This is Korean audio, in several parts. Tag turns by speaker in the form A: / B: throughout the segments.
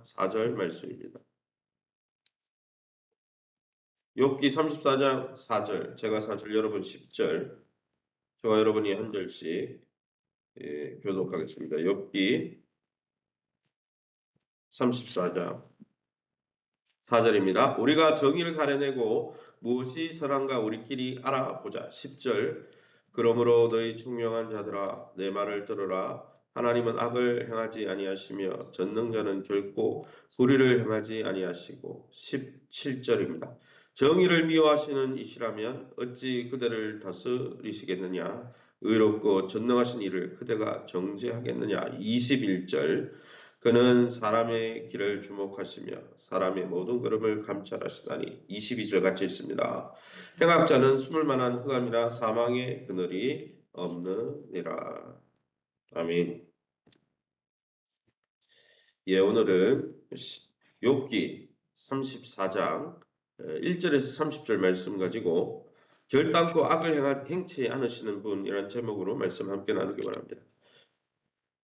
A: 4절 말씀입니다. 욥기 34장 4절, 제가 4절, 여러분 10절, 저와 여러분이 한 절씩 교독하겠습니다. 욥기 34장 4절입니다. 우리가 정의를 가려내고 무엇이 선한가 우리끼리 알아보자. 10절, 그러므로 너희 총명한 자들아 내 말을 들으라. 하나님은 악을 행하지 아니하시며 전능자는 결코 불의를 행하지 아니하시고. 17절입니다. 정의를 미워하시는 이시라면 어찌 그대를 다스리시겠느냐. 의롭고 전능하신 이를 그대가 정죄하겠느냐. 21절, 그는 사람의 길을 주목하시며 사람의 모든 걸음을 감찰하시다니. 22절 같이 있습니다. 행악자는 숨을 만한 흑암이라 사망의 그늘이 없느니라. 아멘. 예, 오늘은 욥기 34장 1절에서 30절 말씀 가지고 결단코 악을 행치 않으시는 분이라는 제목으로 말씀 함께 나누기 바랍니다.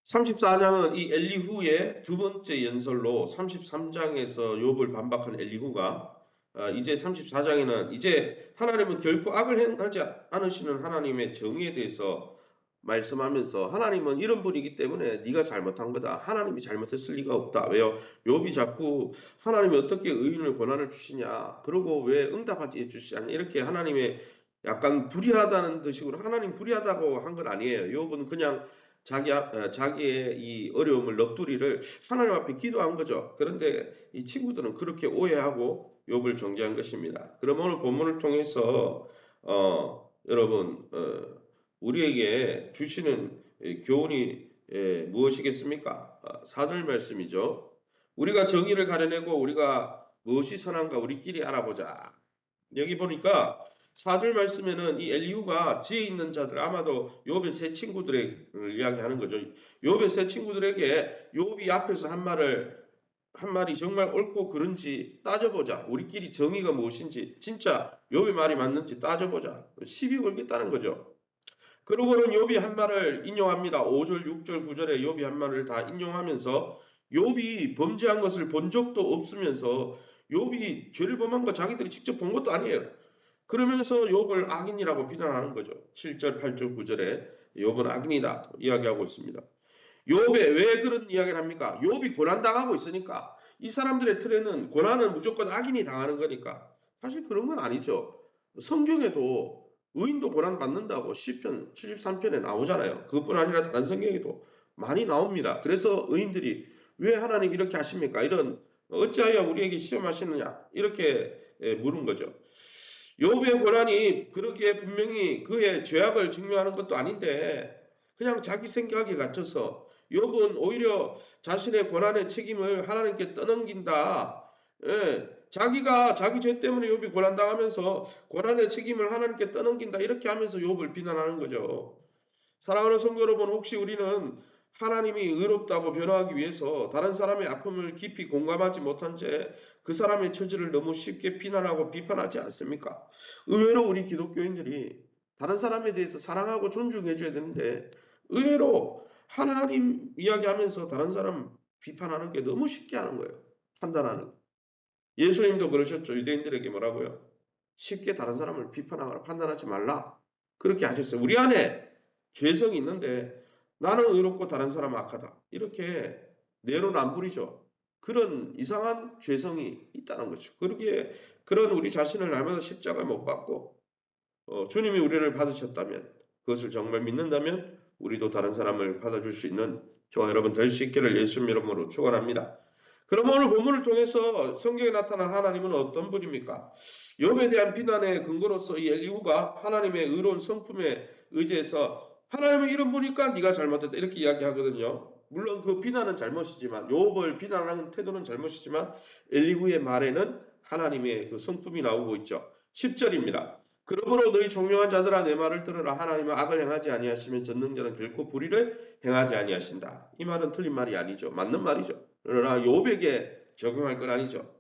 A: 34장은 이 엘리후의 두 번째 연설로 33장에서 욥을 반박한 엘리후가 이제 34장에는 이제 하나님은 결코 악을 행하지 않으시는 하나님의 정의에 대해서 말씀하면서 하나님은 이런 분이기 때문에 네가 잘못한 거다. 하나님이 잘못했을 리가 없다. 왜요? 욥이 자꾸 하나님이 어떻게 의인을 고난을 주시냐. 그러고 왜 응답하지 주시지 않냐. 이렇게 하나님의 약간 불의하다는 뜻으로 하나님 불의하다고 한 건 아니에요. 욥은 그냥 자기의 이 어려움을 넋두리를 하나님 앞에 기도한 거죠. 그런데 이 친구들은 그렇게 오해하고 욥을 정죄한 것입니다. 그럼 오늘 본문을 통해서 여러분 우리에게 주시는 교훈이 무엇이겠습니까? 4절 말씀이죠. 우리가 정의를 가려내고 우리가 무엇이 선한가 우리끼리 알아보자. 여기 보니까 4절 말씀에는 이 엘리후가 지혜 있는 자들, 아마도 욥의 세 친구들을 이야기하는 거죠. 욥의 세 친구들에게 욥이 앞에서 한 말이 정말 옳고 그른지 따져보자. 우리끼리 정의가 무엇인지, 진짜 욥의 말이 맞는지 따져보자. 시비 걸겠다는 거죠. 그러고는 욥이 한 말을 인용합니다. 5절, 6절, 9절에 욥이 한 말을 다 인용하면서 욥이 범죄한 것을 본 적도 없으면서 욥이 죄를 범한 거 자기들이 직접 본 것도 아니에요. 그러면서 욥을 악인이라고 비난하는 거죠. 7절, 8절, 9절에 욥은 악인이다 이야기하고 있습니다. 욥에 왜 그런 이야기를 합니까? 욥이 고난당하고 있으니까. 이 사람들의 틀에는 고난은 무조건 악인이 당하는 거니까. 사실 그런 건 아니죠. 성경에도 의인도 고난 받는다고 시편 73편에 나오잖아요. 그것뿐 아니라 다른 성경에도 많이 나옵니다. 그래서 의인들이 왜 하나님 이렇게 하십니까? 이런 어찌하여 우리에게 시험하시느냐 이렇게 물은 거죠. 욥의 고난이 그러기에 분명히 그의 죄악을 증명하는 것도 아닌데 그냥 자기 생각에 갇혀서 욥은 오히려 자신의 고난의 책임을 하나님께 떠넘긴다. 자기가 자기 죄 때문에 욥이 고난당하면서 고난의 책임을 하나님께 떠넘긴다. 이렇게 하면서 욥을 비난하는 거죠. 사랑하는 성도 여러분, 혹시 우리는 하나님이 의롭다고 변호하기 위해서 다른 사람의 아픔을 깊이 공감하지 못한 채 그 사람의 처지를 너무 쉽게 비난하고 비판하지 않습니까? 의외로 우리 기독교인들이 다른 사람에 대해서 사랑하고 존중해 줘야 되는데 의외로 하나님 이야기하면서 다른 사람 비판하는 게 너무 쉽게 하는 거예요. 판단하는 거. 예수님도 그러셨죠. 유대인들에게 뭐라고요? 쉽게 다른 사람을 비판하거나 판단하지 말라. 그렇게 하셨어요. 우리 안에 죄성이 있는데 나는 의롭고 다른 사람은 악하다. 이렇게 내로는 안 부리죠. 그런 이상한 죄성이 있다는 거죠. 그러기에 그런 우리 자신을 날마다 십자가에 못 박고 주님이 우리를 받으셨다면 그것을 정말 믿는다면 우리도 다른 사람을 받아줄 수 있는 저와 여러분 될 수 있기를 예수님 이름으로 축원합니다. 그럼 오늘 본문을 통해서 성경에 나타난 하나님은 어떤 분입니까? 욥에 대한 비난의 근거로서 이 엘리후가 하나님의 의로운 성품에 의지해서 하나님은 이런 분이니까 네가 잘못했다 이렇게 이야기하거든요. 물론 그 비난은 잘못이지만 욥을 비난하는 태도는 잘못이지만 엘리후의 말에는 하나님의 그 성품이 나오고 있죠. 10절입니다. 그러므로 너희 총명한 자들아 내 말을 들으라. 하나님은 악을 행하지 아니하시면 전능자는 결코 불의를 행하지 아니하신다. 이 말은 틀린 말이 아니죠. 맞는 말이죠. 그러나 욥에게 적용할 건 아니죠.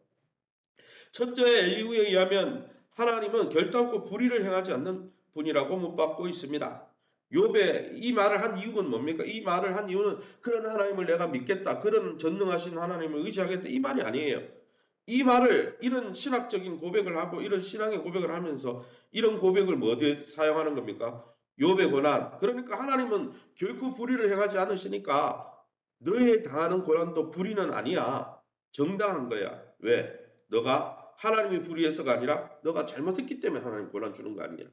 A: 첫째 엘리후에 의하면 하나님은 결단코 불의를 행하지 않는 분이라고 못 받고 있습니다. 욥의 이 말을 한 이유는 뭡니까? 이 말을 한 이유는 그런 하나님을 내가 믿겠다. 그런 전능하신 하나님을 의지하겠다. 이 말이 아니에요. 이 말을 이런 신학적인 고백을 하고 이런 신앙의 고백을 하면서 이런 고백을 뭐 어디에 사용하는 겁니까? 욥의 고난. 그러니까 하나님은 결코 불의를 행하지 않으시니까 너의 당하는 고난도 불의는 아니야. 정당한 거야. 왜? 너가 하나님이 불의해서가 아니라 너가 잘못했기 때문에 하나님 고난 주는 거 아니냐.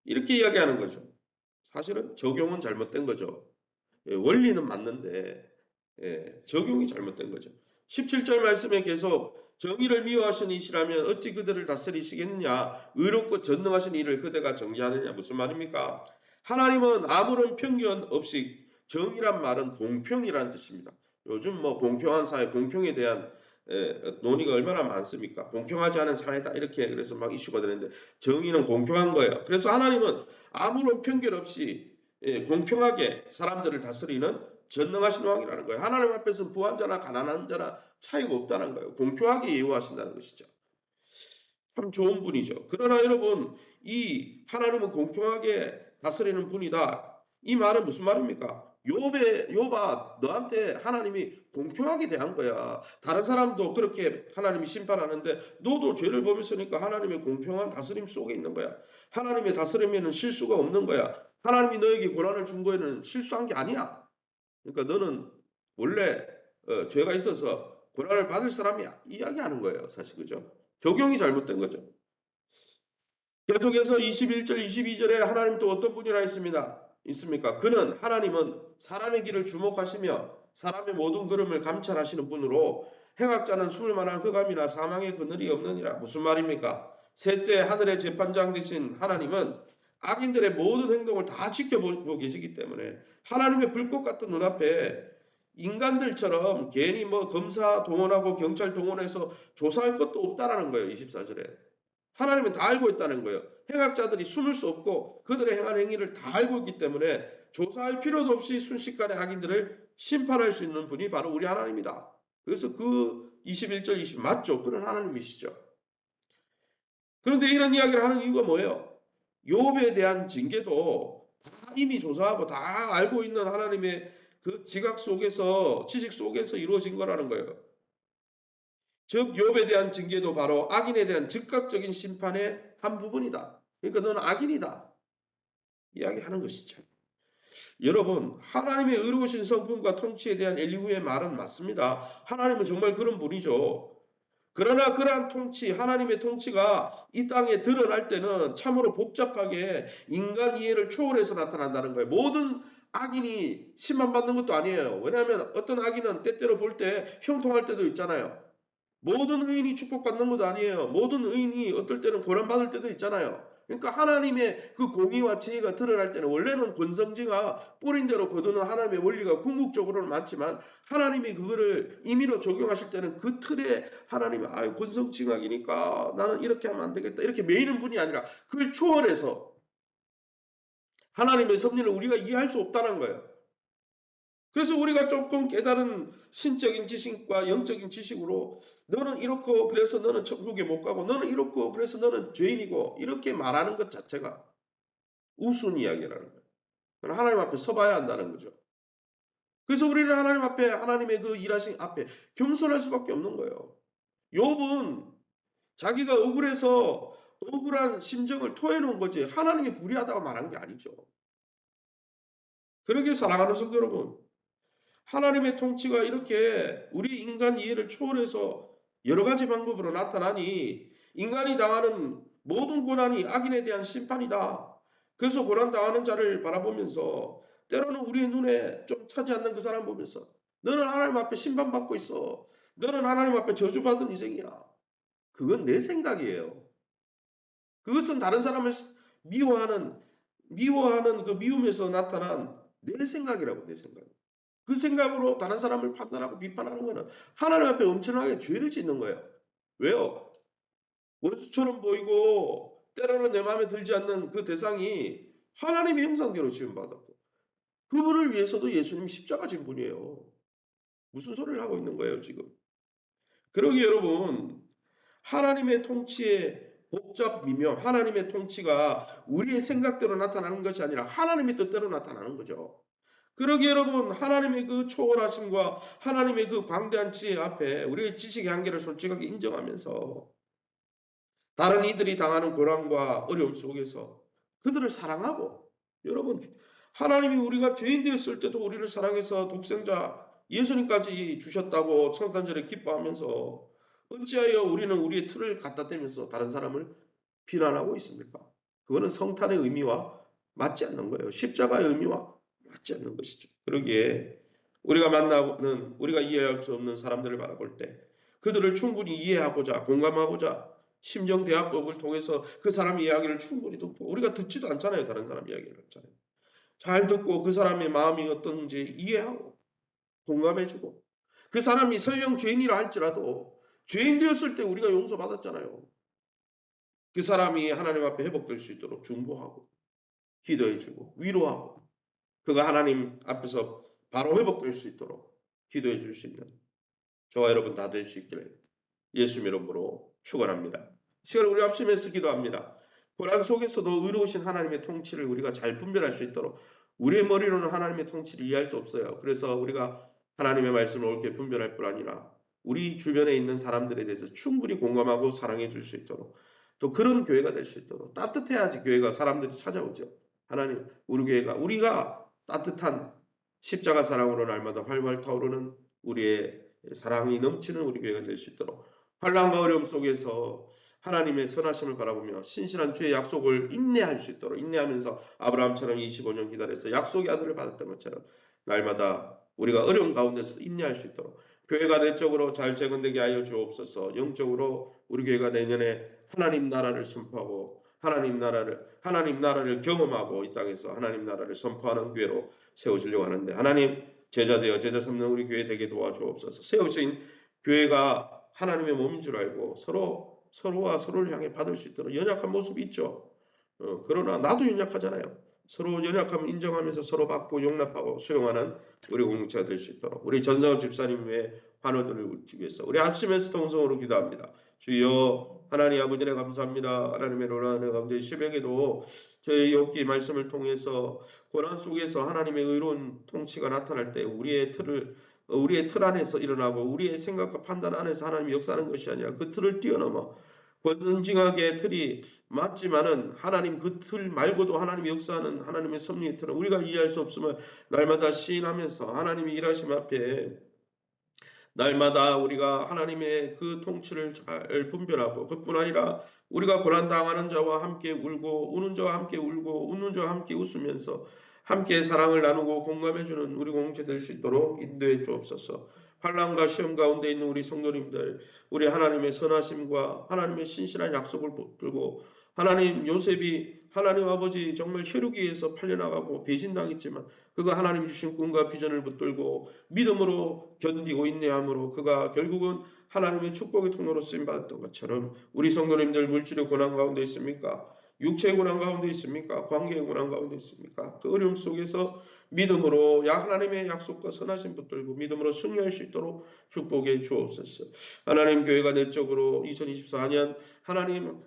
A: 이렇게 이야기하는 거죠. 사실은 적용은 잘못된 거죠. 예, 원리는 맞는데 적용이 잘못된 거죠. 17절 말씀에 계속 정의를 미워하시는 이시라면 어찌 그들을 다스리시겠느냐. 의롭고 전능하신 이를 그대가 정죄하느냐. 무슨 말입니까? 하나님은 아무런 편견 없이 정의란 말은 공평이라는 뜻입니다. 요즘 뭐 공평한 사회, 공평에 대한 논의가 얼마나 많습니까? 공평하지 않은 사회다 이렇게 그래서 막 이슈가 되는데 정의는 공평한 거예요. 그래서 하나님은 아무런 편견 없이 공평하게 사람들을 다스리는 전능하신 왕이라는 거예요. 하나님 앞에서는 부한 자나 가난한 자나 차이가 없다는 거예요. 공평하게 예우하신다는 것이죠. 참 좋은 분이죠. 그러나 여러분, 이 하나님은 공평하게 다스리는 분이다. 이 말은 무슨 말입니까? 욥아, 너한테 하나님이 공평하게 대한 거야. 다른 사람도 그렇게 하나님이 심판하는데 너도 죄를 범했으니까 하나님의 공평한 다스림 속에 있는 거야. 하나님의 다스림에는 실수가 없는 거야. 하나님이 너에게 고난을 준 거에는 실수한 게 아니야. 그러니까 너는 원래 죄가 있어서 고난을 받을 사람이야. 이야기하는 거예요. 사실 그죠? 적용이 잘못된 거죠. 계속해서 21절, 22절에 하나님 또 어떤 분이라 있습니까? 그는 하나님은 사람의 길을 주목하시며 사람의 모든 걸음을 감찰하시는 분으로 행악자는 숨을 만한 흑암이나 사망의 그늘이 없느니라. 무슨 말입니까? 셋째 하늘의 재판장 되신 하나님은 악인들의 모든 행동을 다 지켜보고 계시기 때문에 하나님의 불꽃 같은 눈앞에 인간들처럼 괜히 뭐 검사 동원하고 경찰 동원해서 조사할 것도 없다라는 거예요. 24절에. 하나님은 다 알고 있다는 거예요. 행악자들이 숨을 수 없고 그들의 행한 행위를 다 알고 있기 때문에 조사할 필요도 없이 순식간에 악인들을 심판할 수 있는 분이 바로 우리 하나님이다. 그래서 그 21절 20 맞죠? 그런 하나님이시죠. 그런데 이런 이야기를 하는 이유가 뭐예요? 욥에 대한 징계도 다 이미 조사하고 다 알고 있는 하나님의 그 지각 속에서 지식 속에서 이루어진 거라는 거예요. 즉 욥에 대한 징계도 바로 악인에 대한 즉각적인 심판의 한 부분이다. 그러니까 너는 악인이다. 이야기하는 것이죠. 여러분, 하나님의 의로우신 성품과 통치에 대한 엘리후의 말은 맞습니다. 하나님은 정말 그런 분이죠. 그러나 그러한 통치, 하나님의 통치가 이 땅에 드러날 때는 참으로 복잡하게 인간 이해를 초월해서 나타난다는 거예요. 모든 악인이 심판받는 것도 아니에요. 왜냐하면 어떤 악인은 때때로 볼 때 형통할 때도 있잖아요. 모든 의인이 축복받는 것도 아니에요. 모든 의인이 어떨 때는 고난받을 때도 있잖아요. 그러니까 하나님의 그 공의와 지혜가 드러날 때는 원래는 권성징아 뿌린 대로 거두는 하나님의 원리가 궁극적으로는 많지만 하나님이 그거를 임의로 적용하실 때는 그 틀에 하나님이 권성징악이니까 나는 이렇게 하면 안 되겠다 이렇게 매이는 분이 아니라 그걸 초월해서 하나님의 섭리를 우리가 이해할 수 없다는 거예요. 그래서 우리가 조금 깨달은 신적인 지식과 영적인 지식으로 너는 이렇고 그래서 너는 천국에 못 가고 너는 이렇고 그래서 너는 죄인이고 이렇게 말하는 것 자체가 우스운 이야기라는 거예요. 하나님 앞에 서봐야 한다는 거죠. 그래서 우리는 하나님 앞에 하나님의 그 일하신 앞에 겸손할 수밖에 없는 거예요. 욥은 자기가 억울해서 억울한 심정을 토해놓은 거지 하나님이 불의하다고 말한 게 아니죠. 그러게 사랑하는 성도 여러분. 하나님의 통치가 이렇게 우리 인간 이해를 초월해서 여러 가지 방법으로 나타나니 인간이 당하는 모든 고난이 악인에 대한 심판이다. 그래서 고난당하는 자를 바라보면서 때로는 우리의 눈에 좀 차지 않는 그 사람 보면서 너는 하나님 앞에 심판받고 있어. 너는 하나님 앞에 저주받은 인생이야. 그건 내 생각이에요. 그것은 다른 사람을 미워하는 그 미움에서 나타난 내 생각이라고 내 생각. 그 생각으로 다른 사람을 판단하고 비판하는 것은 하나님 앞에 엄청나게 죄를 짓는 거예요. 왜요? 원수처럼 보이고 때로는 내 마음에 들지 않는 그 대상이 하나님의 형상대로 지음받았고 그분을 위해서도 예수님이 십자가 진 분이에요. 무슨 소리를 하고 있는 거예요 지금? 그러기 여러분 하나님의 통치에 복잡 미묘 하나님의 통치가 우리의 생각대로 나타나는 것이 아니라 하나님의 뜻대로 나타나는 거죠. 그러기에 여러분 하나님의 그 초월하심과 하나님의 그 광대한 지혜 앞에 우리의 지식의 한계를 솔직하게 인정하면서 다른 이들이 당하는 고난과 어려움 속에서 그들을 사랑하고 여러분 하나님이 우리가 죄인 되었을 때도 우리를 사랑해서 독생자 예수님까지 주셨다고 성탄절에 기뻐하면서 어찌하여 우리는 우리의 틀을 갖다 대면서 다른 사람을 비난하고 있습니까? 그거는 성탄의 의미와 맞지 않는 거예요. 십자가의 의미와 맞지 않는 것이죠. 그러기에 우리가 만나는 우리가 이해할 수 없는 사람들을 바라볼 때 그들을 충분히 이해하고자 공감하고자 심정대화법을 통해서 그 사람 이야기를 충분히 듣고 우리가 듣지도 않잖아요. 다른 사람 이야기를 듣잖아요. 잘 듣고 그 사람의 마음이 어떤지 이해하고 공감해주고 그 사람이 설령 죄인이라 할지라도 죄인 되었을 때 우리가 용서받았잖아요. 그 사람이 하나님 앞에 회복될 수 있도록 중보하고 기도해주고 위로하고 그가 하나님 앞에서 바로 회복될 수 있도록 기도해 줄 수 있는 저와 여러분 다 될 수 있기를 예수 이름으로 축원합니다. 시간 우리 합심해서 기도합니다. 고난 속에서도 의로우신 하나님의 통치를 우리가 잘 분별할 수 있도록 우리의 머리로는 하나님의 통치를 이해할 수 없어요. 그래서 우리가 하나님의 말씀을 옳게 분별할 뿐 아니라 우리 주변에 있는 사람들에 대해서 충분히 공감하고 사랑해 줄 수 있도록 또 그런 교회가 될 수 있도록 따뜻해야지 교회가 사람들이 찾아오죠. 하나님 우리 교회가 우리가 따뜻한 십자가 사랑으로 날마다 활활 타오르는 우리의 사랑이 넘치는 우리 교회가 될 수 있도록 환난과 어려움 속에서 하나님의 선하심을 바라보며 신실한 주의 약속을 인내할 수 있도록 인내하면서 아브라함처럼 25년 기다려서 약속의 아들을 받았던 것처럼 날마다 우리가 어려운 가운데서 인내할 수 있도록 교회가 내적으로 잘 재건되게 하여 주옵소서. 영적으로 우리 교회가 내년에 하나님 나라를 선포하고 하나님 나라를 경험하고 이 땅에서 하나님 나라를 선포하는 교회로 세워지려고 하는데 하나님 제자 되어 제자 삼는 우리 교회 되게 도와주옵소서. 세워진 교회가 하나님의 몸인 줄 알고 서로와 서로를 향해 받을 수 있도록 연약한 모습이 있죠. 그러나 나도 연약하잖아요. 서로 연약함을 인정하면서 서로 받고 용납하고 수용하는 우리 공동체가 될 수 있도록 우리 전성업 집사님 외에 환우들을 울기 위해서 우리 아침에서 통성으로 기도합니다. 주여 하나님 아버지네 감사합니다. 하나님의 로라는 가운데 새벽에도 저희 욥기 말씀을 통해서 고난 속에서 하나님의 의로운 통치가 나타날 때 우리의 틀 안에서 일어나고 우리의 생각과 판단 안에서 하나님이 역사하는 것이 아니라 그 틀을 뛰어넘어 권징하게 틀이 맞지만은 하나님 그 틀 말고도 하나님이 역사하는 하나님의 섭리의 틀은 우리가 이해할 수 없음을 날마다 시인하면서 하나님이 일하심 앞에 날마다 우리가 하나님의 그 통치를 잘 분별하고 그뿐 아니라 우리가 고난당하는 자와 함께 울고 우는 자와 함께 울고 웃는 자와 함께 웃으면서 함께 사랑을 나누고 공감해주는 우리 공동체 될 수 있도록 인도해 주옵소서. 환난과 시험 가운데 있는 우리 성도님들 우리 하나님의 선하심과 하나님의 신실한 약속을 붙들고 하나님 요셉이 하나님 아버지 정말 혈육위에서 팔려나가고 배신당했지만 그가 하나님 주신 꿈과 비전을 붙들고 믿음으로 견디고 인내함으로 그가 결국은 하나님의 축복의 통로로 쓰임받았던 것처럼 우리 성도님들 물질의 고난 가운데 있습니까? 육체의 고난 가운데 있습니까? 관계의 고난 가운데 있습니까? 그 어려움 속에서 믿음으로 하나님의 약속과 선하심 붙들고 믿음으로 승리할 수 있도록 축복해 주옵소서. 하나님 교회가 내적으로 2024년 하나님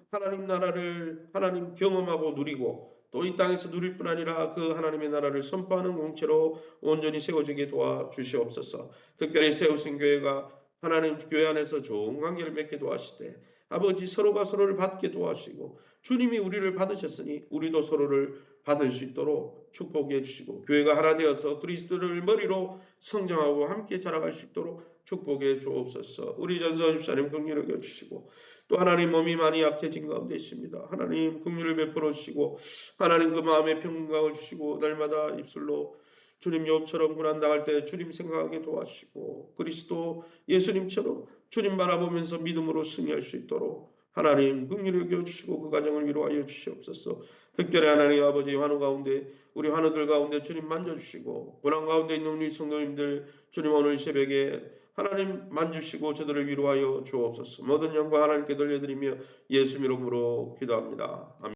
A: 나라를 하나님 경험하고 누리고 또 이 땅에서 누릴 뿐 아니라 그 하나님의 나라를 선포하는 공체로 온전히 세워지게 도와주시옵소서. 특별히 세우신 교회가 하나님 교회 안에서 좋은 관계를 맺게 도와시되 아버지 서로가 서로를 받게 도와주시고 주님이 우리를 받으셨으니 우리도 서로를 받을 수 있도록 축복해 주시고 교회가 하나 되어서 그리스도를 머리로 성장하고 함께 자라갈 수 있도록 축복해 주옵소서. 우리 전선 집사님 긍휼히 여겨 주시고 또 하나님 몸이 많이 약해진 가운데 있습니다. 하나님 긍휼을 베풀어 주시고 하나님 그 마음에 평강을 주시고 날마다 입술로 주님 욥처럼 고난 당할 때 주님 생각하게 도와주시고 그리스도 예수님처럼 주님 바라보면서 믿음으로 승리할 수 있도록 하나님 긍휼히 여겨 주시고 그 가정을 위로하여 주시옵소서. 특별히 하나님 아버지 환우 가운데 우리 환우들 가운데 주님 만져주시고 고난 가운데 있는 우리 성도님들 주님 오늘 새벽에 하나님 만주시고 저들을 위로하여 주옵소서. 모든 영광 하나님께 돌려드리며 예수 이름으로 기도합니다. 아멘.